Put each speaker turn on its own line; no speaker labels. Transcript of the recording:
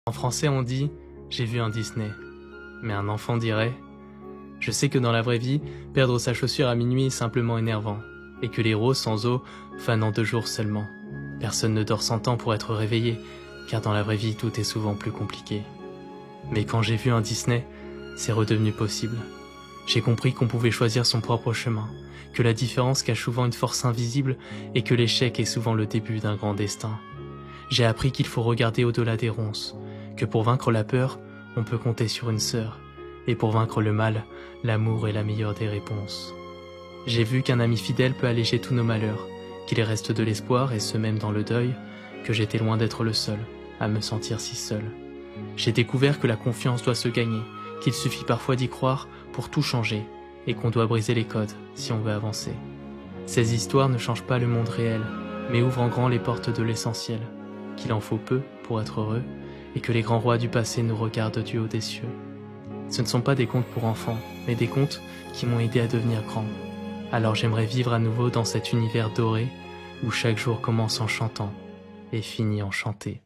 En français on dit « j'ai vu un Disney », mais un enfant dirait « je sais que dans la vraie vie, perdre sa chaussure à minuit est simplement énervant, et que les roses sans eau fanent en 2 jours seulement. Personne ne dort 100 ans pour être réveillé, car dans la vraie vie tout est souvent plus compliqué. Mais quand j'ai vu un Disney, c'est redevenu possible. J'ai compris qu'on pouvait choisir son propre chemin, que la différence cache souvent une force invisible et que l'échec est souvent le début d'un grand destin. J'ai appris qu'il faut regarder au-delà des ronces, que pour vaincre la peur, on peut compter sur une sœur, et pour vaincre le mal, l'amour est la meilleure des réponses. J'ai vu qu'un ami fidèle peut alléger tous nos malheurs, qu'il reste de l'espoir et ce même dans le deuil, que j'étais loin d'être le seul à me sentir si seul. J'ai découvert que la confiance doit se gagner, qu'il suffit parfois d'y croire pour tout changer, et qu'on doit briser les codes si on veut avancer. Ces histoires ne changent pas le monde réel, mais ouvrent en grand les portes de l'essentiel, qu'il en faut peu pour être heureux, et que les grands rois du passé nous regardent du haut des cieux. Ce ne sont pas des contes pour enfants, mais des contes qui m'ont aidé à devenir grand. Alors j'aimerais vivre à nouveau dans cet univers doré, où chaque jour commence en chantant et finit enchanté.